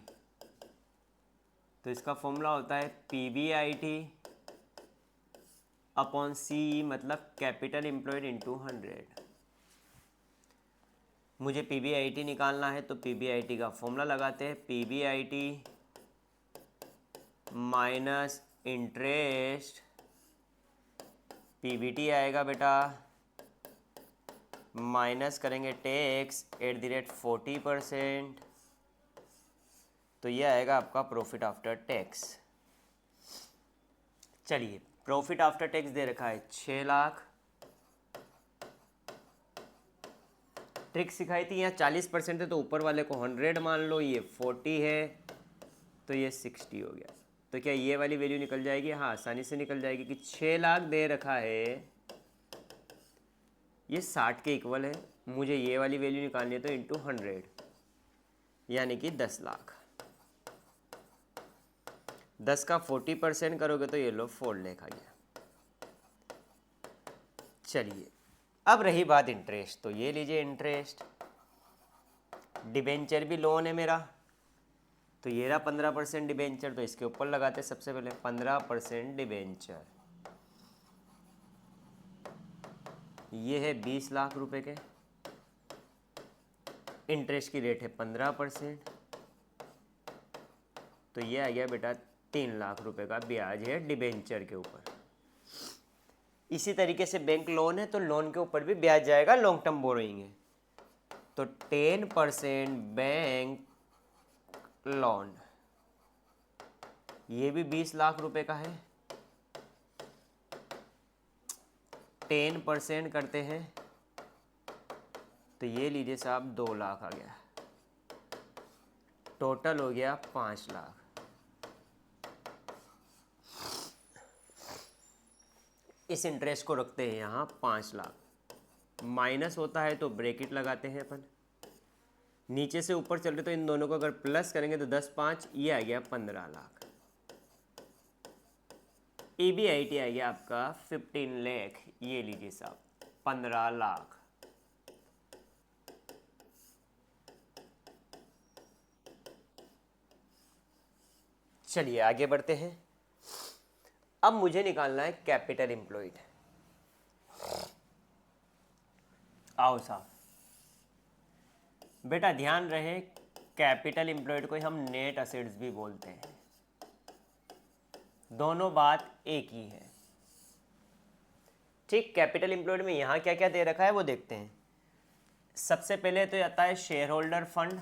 A: तो इसका फॉर्मूला होता है PBIT अपॉन C, मतलब कैपिटल एम्प्लॉयड इंटू 100। मुझे PBIT निकालना है तो PBIT का फॉर्मूला लगाते हैं, PBIT माइनस इंटरेस्ट, PBT आएगा बेटा, माइनस करेंगे टैक्स @40%, तो ये आएगा आपका प्रॉफिट आफ्टर टैक्स। चलिए प्रॉफिट आफ्टर टैक्स दे रखा है 6 लाख। ट्रिक सिखाई थी, यहाँ 40% है तो ऊपर वाले को 100 मान लो, ये 40 है तो ये 60 हो गया। तो क्या ये वाली वैल्यू निकल जाएगी? हाँ आसानी से निकल जाएगी कि 6 लाख दे रखा है, ये 60 के इक्वल है, मुझे ये वाली वैल्यू निकालनी है तो इंटू 100 यानी कि 10 लाख। 10 का 40% करोगे तो ये लो 4 लाख आ गया। चलिए अब रही बात इंटरेस्ट, तो ये लीजिए इंटरेस्ट, डिबेंचर भी लोन है मेरा, तो ये रहा 15% डिबेंचर, तो इसके ऊपर लगाते सबसे पहले 15% डिबेंचर, ये है 20 लाख रुपए के, इंटरेस्ट की रेट है 15%, तो ये आ गया बेटा 3 लाख रुपए का ब्याज है डिबेंचर के ऊपर। इसी तरीके से बैंक लोन है तो लोन के ऊपर भी ब्याज जाएगा, लॉन्ग टर्म बोरोइंग है, तो 10% बैंक लोन, ये भी 20 लाख रुपए का है, 10% करते हैं तो ये लीजिए साहब 2 लाख आ गया, टोटल हो गया 5 लाख। इस इंटरेस्ट को रखते हैं यहाँ 5 लाख, माइनस होता है तो ब्रैकेट लगाते हैं अपन, नीचे से ऊपर चल रहे तो इन दोनों को अगर प्लस करेंगे तो 10 5 ये आ गया 15 लाख। PBIT आ गया आपका 15 लाख, ये लीजिए साहब 15 लाख। चलिए आगे बढ़ते हैं। अब मुझे निकालना है कैपिटल एम्प्लॉयड। आओ साहब बेटा ध्यान रहे, कैपिटल एम्प्लॉयड को हम नेट असेट्स भी बोलते हैं, दोनों बात एक ही है। ठीक, कैपिटल एम्प्लॉयड में यहां क्या क्या दे रखा है वो देखते हैं। सबसे पहले तो आता है शेयर होल्डर फंड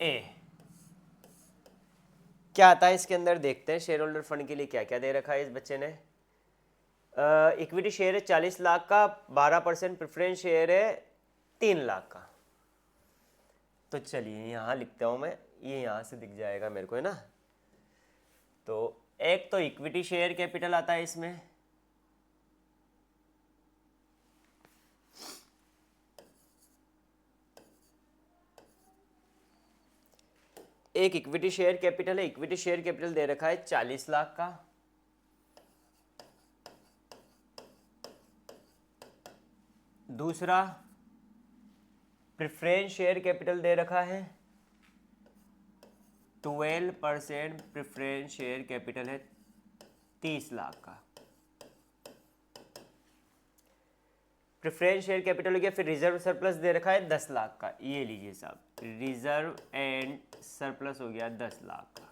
A: ए, क्या आता है इसके अंदर देखते हैं। शेयर होल्डर फंड के लिए क्या क्या दे रखा है इस बच्चे ने। इक्विटी शेयर है 40 लाख का, 12% प्रेफरेंस शेयर है 3 लाख का। तो चलिए यहाँ लिखता हूँ मैं, ये यहाँ से दिख जाएगा मेरे को है ना। तो एक तो इक्विटी शेयर कैपिटल आता है इसमें, एक इक्विटी शेयर कैपिटल है, इक्विटी शेयर कैपिटल दे रखा है 40 लाख का। दूसरा प्रेफरेंस शेयर कैपिटल दे रखा है 12% प्रेफरेंस शेयर कैपिटल है 30 लाख का। प्रेफरेंस शेयर कैपिटल हो गया। फिर रिजर्व सरप्लस दे रखा है 10 लाख का, ये लीजिए साहब रिजर्व एंड सरप्लस हो गया 10 लाख का।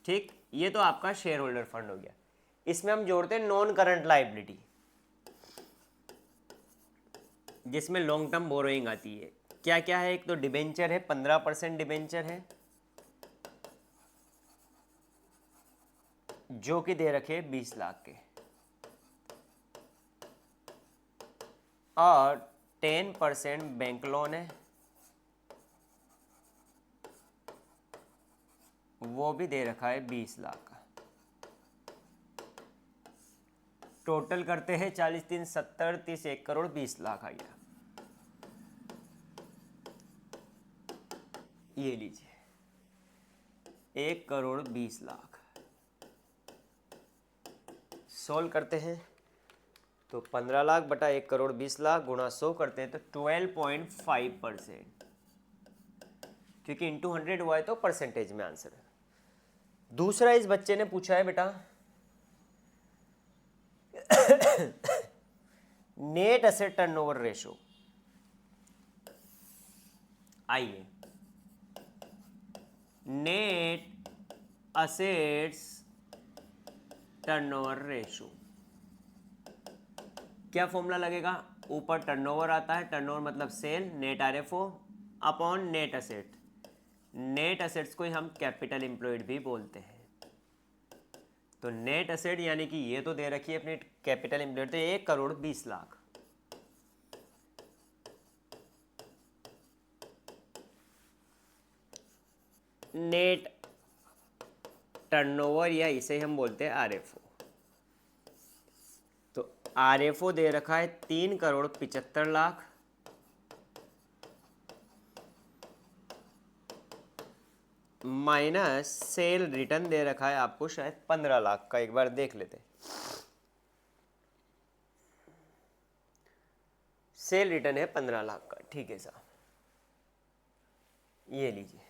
A: ठीक, ये तो आपका शेयर होल्डर फंड हो गया। इसमें हम जोड़ते हैं नॉन करंट लाइबिलिटी, जिसमें लॉन्ग टर्म बोरोइंग आती है। क्या क्या है? एक तो डिबेंचर है, 15% डिबेंचर है जो कि दे रखे 20 लाख के, और 10% बैंक लोन है, वो भी दे रखा है 20 लाख का। टोटल करते हैं 40 3 70, 30 1 करोड़ 20 लाख आ गया। ये लीजिए 1 करोड़ 20 लाख। सोल्व करते हैं तो 15 लाख बटा 1 करोड़ 20 लाख गुणा 100 करते हैं तो 12.5%, क्योंकि इंटू 100 हुआ है तो परसेंटेज में आंसर है। दूसरा इस बच्चे ने पूछा है बेटा नेट एसेट टर्नओवर रेशो। आइए, नेट असेट्स टर्नओवर रेशो क्या फॉर्मूला लगेगा? ऊपर टर्नओवर आता है, टर्नओवर मतलब sale, net RFO upon net asset. Net assets को ही हम कैपिटल एम्प्लॉयड भी बोलते हैं। तो नेट एसेट यानी कि ये तो दे रखी है अपनी कैपिटल एम्प्लॉयड, तो 1 करोड़ 20 लाख। नेट टर्नओवर या इसे हम बोलते हैं आरएफओ। तो आरएफओ दे रखा है 3 crore 75 lakh, minus sale return दे रखा है आपको शायद 15 लाख का। एक बार देख लेते हैं। सेल रिटर्न है 15 लाख का, ठीक है साहब, ये लीजिए।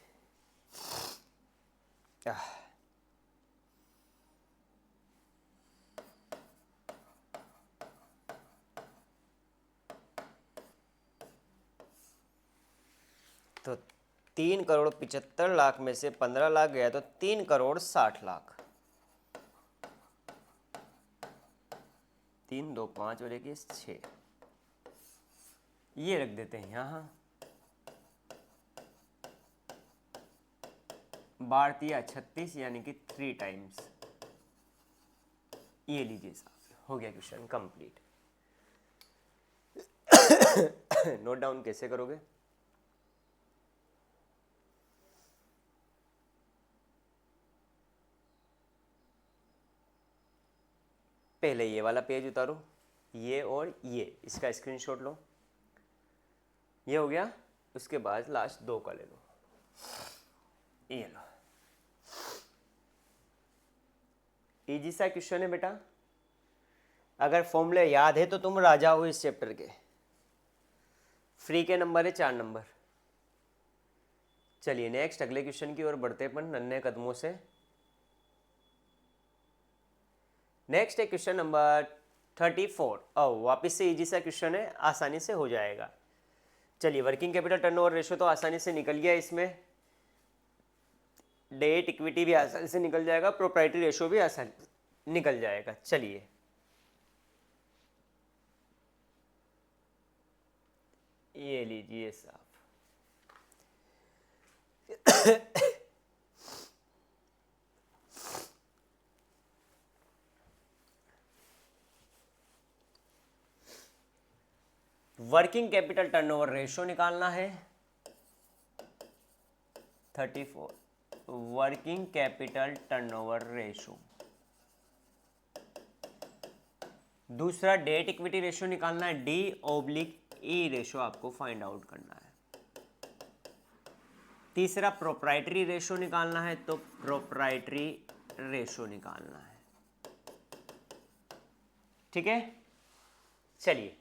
A: तो 3 करोड़ 75 लाख में से 15 लाख गया तो 3 करोड़ 60 लाख। 3 2 5 और 1 6, ये रख देते हैं यहाँ। भारतीय 36 यानी कि 3 टाइम्स। ये लीजिए साहब, हो गया क्वेश्चन कंप्लीट। नोट डाउन कैसे करोगे? पहले ये वाला पेज उतारो, ये और ये, इसका स्क्रीनशॉट लो, ये हो गया। उसके बाद लास्ट 2 का ले लो, ये लो। इजी सा क्वेश्चन है बेटा, अगर फॉर्मूले याद है तो तुम राजा हो इस चैप्टर के। फ्री के नंबर है 4 नंबर। चलिए नेक्स्ट अगले क्वेश्चन की ओर बढ़ते अपन नन्हे कदमों से। नेक्स्ट है क्वेश्चन नंबर 34। वापिस से इजी सा क्वेश्चन है, आसानी से हो जाएगा। चलिए, वर्किंग कैपिटल टर्नओवर रेशियो तो आसानी से निकल गया, इसमें डेट इक्विटी भी आसानी से निकल जाएगा, प्रोप्राइटरी रेशियो भी आसानी निकल जाएगा। चलिए ये लीजिए साहब। वर्किंग कैपिटल टर्नओवर रेशियो निकालना है 34। Working capital turnover ratio. दूसरा डेट इक्विटी रेशियो निकालना है, D/E रेशियो आपको फाइंड आउट करना है। तीसरा प्रोप्राइटरी रेशियो निकालना है, तो प्रोप्राइटरी रेशियो निकालना है। ठीक है, चलिए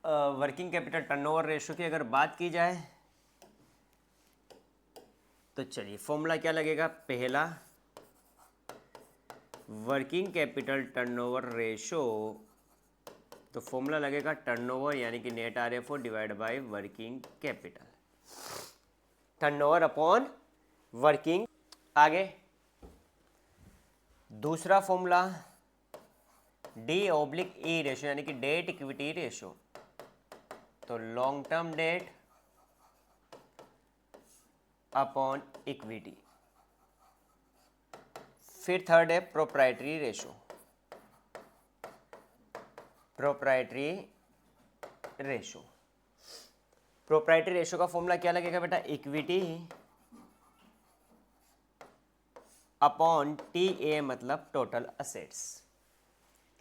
A: वर्किंग कैपिटल टर्नओवर रेशियो की अगर बात की जाए तो चलिए फॉर्मूला क्या लगेगा? पहला, वर्किंग कैपिटल टर्नओवर रेशियो, तो फॉर्मूला लगेगा टर्नओवर यानी कि net RFO divide by working capital. Turnover upon working. आगे दूसरा फॉर्मूला D/E रेशो यानी कि डेट इक्विटी रेशो, तो long term debt upon equity. फिर थर्ड है proprietary ratio, proprietary ratio. Proprietary ratio का फॉर्मूला क्या लगेगा बेटा, इक्विटी अपॉन TA मतलब टोटल असेट्स।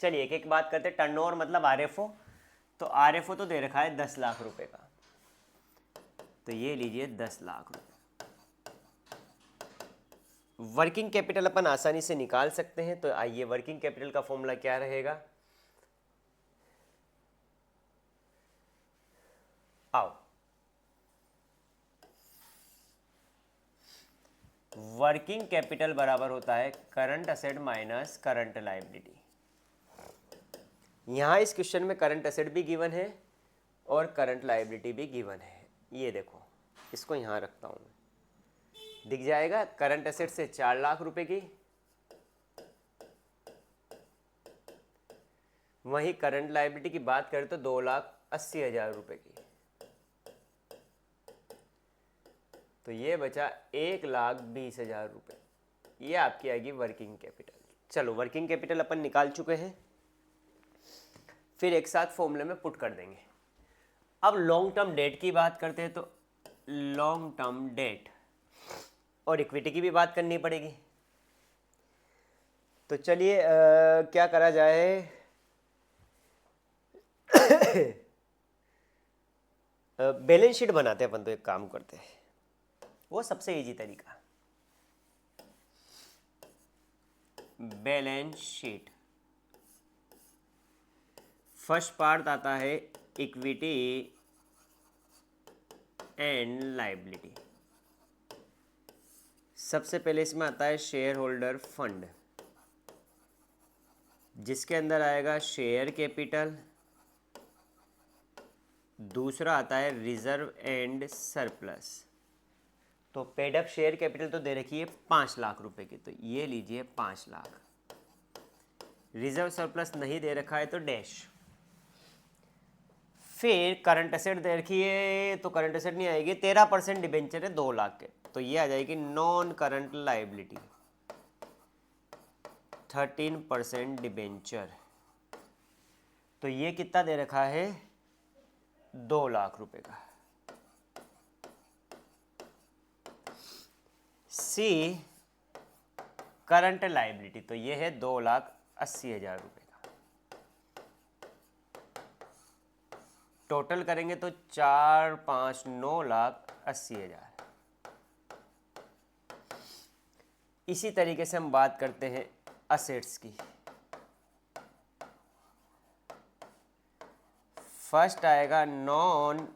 A: चलिए एक एक बात करते हैं। टर्नओवर मतलब RFO, तो RFO तो दे रखा है 10 लाख रुपए का, तो ये लीजिए 10 लाख रुपए। वर्किंग कैपिटल अपन आसानी से निकाल सकते हैं, तो आइए वर्किंग कैपिटल का फॉर्मूला क्या रहेगा, आओ। वर्किंग कैपिटल बराबर होता है current asset minus current liability. यहां इस क्वेश्चन में करंट असेट भी गिवन है और करंट लायबिलिटी भी गिवन है। ये देखो, इसको यहां रखता हूं, दिख जाएगा। करंट असेट से 4 लाख रुपए की, वहीं करंट लायबिलिटी की बात करें तो 2,80,000 रुपए की, तो ये बचा 1,20,000 रुपए। ये आपकी आएगी वर्किंग कैपिटल। चलो वर्किंग कैपिटल अपन निकाल चुके हैं, फिर एक साथ फॉर्मूले में पुट कर देंगे। अब लॉन्ग टर्म डेट की बात करते हैं, तो लॉन्ग टर्म डेट और इक्विटी की भी बात करनी पड़ेगी। तो चलिए क्या करा जाए, बैलेंस शीट बनाते हैं अपन, तो एक काम करते हैं, वो सबसे इजी तरीका। बैलेंस शीट फर्स्ट पार्ट आता है इक्विटी एंड लायबिलिटी। सबसे पहले इसमें आता है शेयर होल्डर फंड, जिसके अंदर आएगा शेयर कैपिटल। दूसरा आता है रिजर्व एंड सरप्लस। तो पेड अप शेयर कैपिटल तो दे रखी है 5 लाख रुपए की, तो ये लीजिए 5 लाख। रिजर्व सरप्लस नहीं दे रखा है तो डैश। फिर करंट असेट दे रखी है, तो करंट असेट नहीं आएगी। 13% डिबेंचर है 2 लाख के, तो ये आ जाएगी नॉन करंट लायबिलिटी। 13% डिबेंचर, तो ये कितना दे रखा है, 2 लाख रुपए का। सी करंट लायबिलिटी, तो ये है 2,80,000 रुपए का। टोटल करेंगे तो 4, 5, 9,80,000। इसी तरीके से हम बात करते हैं असेट्स की। फर्स्ट आएगा नॉन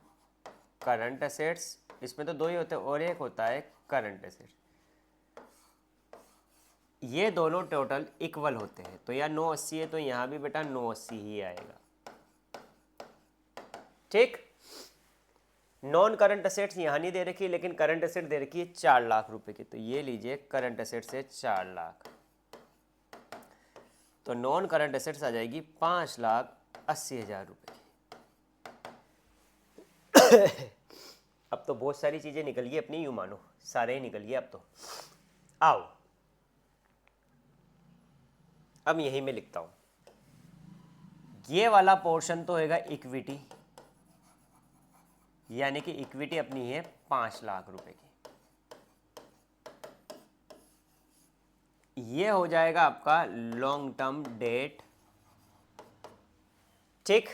A: करंट असेट्स, इसमें तो 2 ही होते हैं और एक होता है करंट असेट्स। ये दोनों टोटल इक्वल होते हैं, तो या 980 है तो यहाँ भी बेटा 980 ही आएगा। ठीक। नॉन करंट असेट्स यहाँ नहीं दे रखी, लेकिन करंट असेट दे रखी है 4 लाख रुपए की, तो ये लीजिए करंट असेट से 4 लाख, तो नॉन करंट असेट्स आ जाएगी 5,80,000 रुपए की। अब तो बहुत सारी चीजें निकल गई अपनी, यूं मानो सारे ही निकल गए अब तो। आओ अब यही मैं लिखता हूं, ये वाला पोर्शन तो होगा इक्विटी, यानी कि इक्विटी अपनी है 5 लाख रुपए की। ये हो जाएगा आपका लॉन्ग टर्म डेट। ठीक।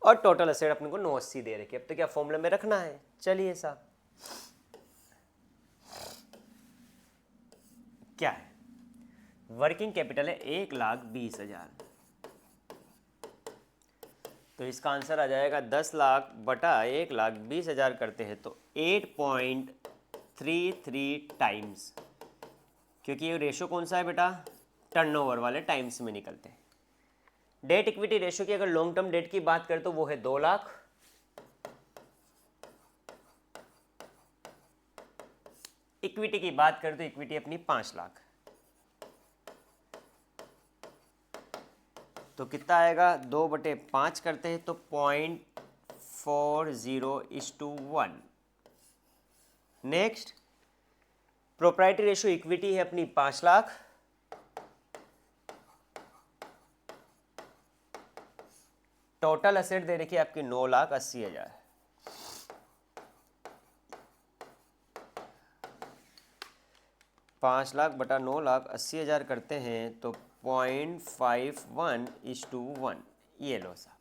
A: और टोटल असेट अपने को 980 दे रखी है। अब तो क्या फॉर्मूला में रखना है, चलिए साहब क्या है, वर्किंग कैपिटल है 1,20,000, तो इसका आंसर आ जाएगा 10 लाख बटा 1,20,000 करते हैं तो 8.33 टाइम्स, क्योंकि ये रेशो कौन सा है बेटा, टर्नओवर वाले टाइम्स में निकलते हैं। डेट इक्विटी रेशो की अगर लॉन्ग टर्म डेट की बात करें तो वो है 2 लाख, इक्विटी की बात करें तो इक्विटी अपनी 5 लाख, तो कितना आएगा 2/5 करते हैं तो 0.40:1। नेक्स्ट, प्रोप्राइटरी रेशो इक्विटी है अपनी 5 लाख, टोटल असेट दे रखी है आपकी 9,80,000। पाँच लाख बटा 9,80,000 करते हैं तो 0.51:1। ये लो साहब।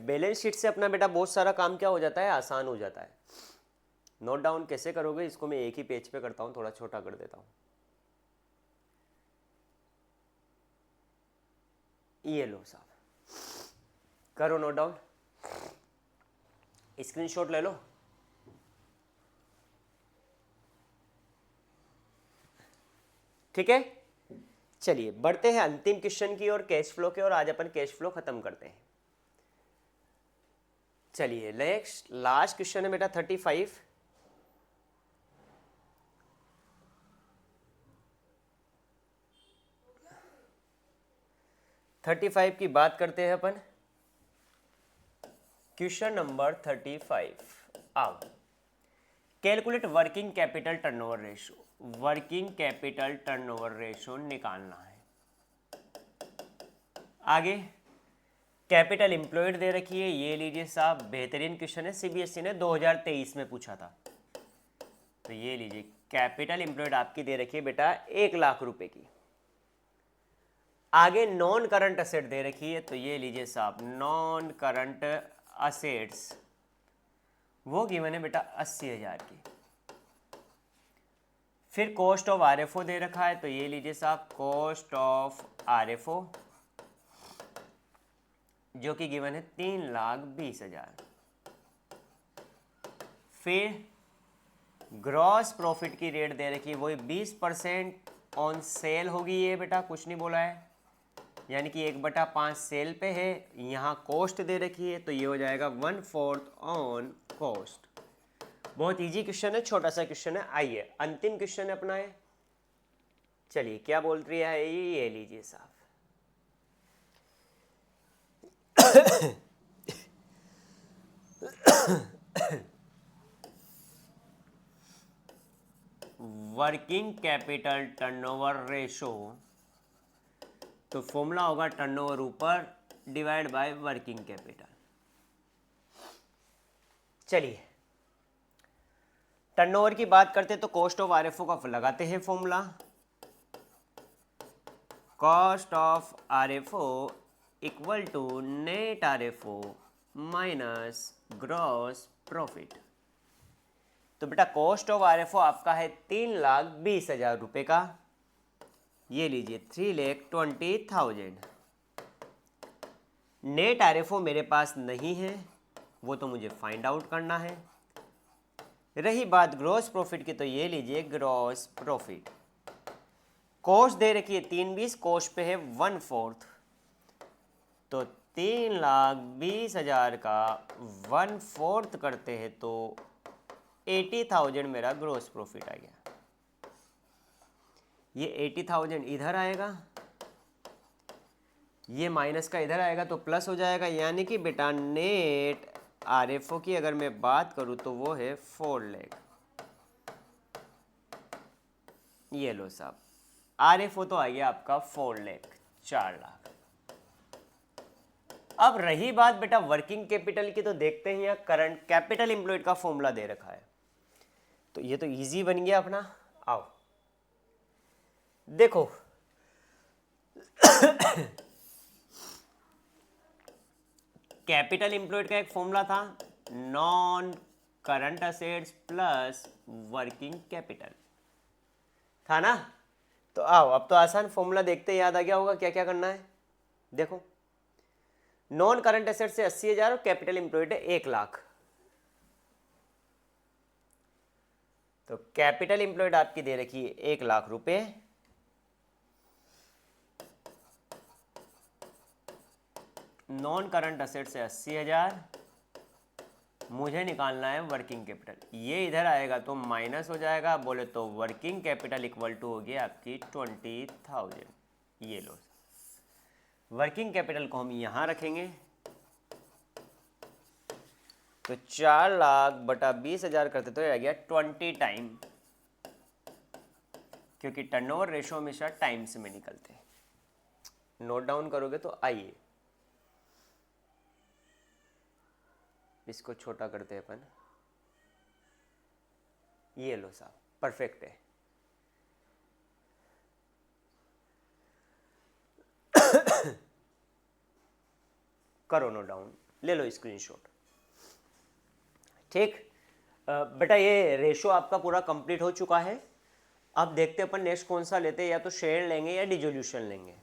A: बैलेंस शीट से अपना बेटा बहुत सारा काम क्या हो जाता है, आसान हो जाता है। नोट डाउन कैसे करोगे इसको मैं एक ही पेज पे करता हूँ, थोड़ा छोटा कर देता हूँ। ये लो साहब, करो नोट डाउन, स्क्रीनशॉट ले लो। ठीक है, चलिए बढ़ते हैं अंतिम क्वेश्चन की और कैश फ्लो के, और आज अपन कैश फ्लो खत्म करते हैं। चलिए नेक्स्ट लास्ट क्वेश्चन है बेटा 35। की बात करते हैं अपन। क्वेश्चन नंबर 35, आओ। Calculate working capital turnover ratio. Working capital turnover ratio निकालना है। आगे कैपिटल एम्प्लॉयड दे रखी है, ये लीजिए साहब, बेहतरीन क्वेश्चन है, सीबीएसई ने 2023 में पूछा था। तो ये लीजिए कैपिटल एम्प्लॉयड आपकी दे रखी है बेटा 1 लाख रुपए की। आगे नॉन करंट असेट दे रखी है, तो ये लीजिए साहब नॉन करंट असेट्स वो गिवन है बेटा 80,000 की। फिर कॉस्ट ऑफ आरएफओ दे रखा है, तो ये लीजिए साहब कॉस्ट ऑफ आरएफओ जो कि गिवन है 3,20,000। फिर ग्रॉस प्रॉफिट की रेट दे रखी है, वही 20% ऑन सेल होगी ये बेटा, कुछ नहीं बोला है, यानी कि 1/5 सेल पे है। यहाँ कॉस्ट दे रखी है, तो ये हो जाएगा 1/4 ऑन कॉस्ट। बहुत इजी क्वेश्चन है, छोटा सा क्वेश्चन है। आइए अंतिम क्वेश्चन अपना है। चलिए क्या बोल रही है ये लीजिए साहब। वर्किंग कैपिटल टर्नओवर रेशो, तो फॉर्मूला होगा टर्नओवर ऊपर डिवाइड बाय वर्किंग कैपिटल। चलिए टर्नओवर की बात करते तो कॉस्ट ऑफ आरएफओ का लगाते हैं formula. Cost of RFO equal to net RFO minus gross profit. तो बेटा कॉस्ट ऑफ आरएफओ आपका है 3,20,000 रुपए का, ये लीजिए 3,20,000। नेट आरएफओ मेरे पास नहीं है, वो तो मुझे फाइंड आउट करना है। रही बात ग्रॉस प्रॉफिट की, तो ये लीजिए ग्रॉस प्रॉफिट। कॉस्ट दे रखी है 3,20, कॉस्ट पे है 1/4, तो 3,20,000 का 1/4 करते हैं तो 80,000 मेरा ग्रॉस प्रॉफिट आ गया। ये 80,000 इधर आएगा, ये माइनस का इधर आएगा तो प्लस हो जाएगा, यानी कि बेटा नेट आरएफओ की अगर मैं बात करूं तो वो है 4 लाख। ये लो साहब आरएफओ तो आ गया आपका 4 लाख, 4 लाख। अब रही बात बेटा वर्किंग कैपिटल की, तो देखते हैं यहाँ करंट कैपिटल एम्प्लॉयड का फॉर्मूला दे रखा है, तो ये तो इजी बन गया अपना। आओ देखो कैपिटल एम्प्लॉयड का एक फॉर्मूला था non current assets plus working capital, था ना। तो आओ अब तो आसान फॉर्मूला देखते याद आ गया होगा क्या क्या करना है। देखो नॉन करंट एसेट से 80,000 और कैपिटल एम्प्लॉयड है 1 लाख, तो कैपिटल एम्प्लॉयड आपकी दे रखी है 1 लाख रुपए, नॉन करंट असेट से 80,000 मुझे निकालना है वर्किंग कैपिटल। ये इधर आएगा तो माइनस हो जाएगा, बोले तो वर्किंग कैपिटल इक्वल टू हो गया आपकी 20,000। ये लो, वर्किंग कैपिटल को हम यहाँ रखेंगे तो 4 लाख बटा 20,000 करते तो आ गया 20 टाइम, क्योंकि टर्नओवर रेशो हमेशा टाइम्स में निकलते हैं। नोट डाउन करोगे तो आइए इसको छोटा करते हैं अपन। ये लो साहब, परफेक्ट है। करो नोट डाउन, ले लो स्क्रीनशॉट। ठीक बेटा, ये रेशो आपका पूरा कंप्लीट हो चुका है। अब देखते हैं अपन नेक्स्ट कौन सा लेते हैं, या तो शेयर लेंगे या डिसोल्यूशन लेंगे।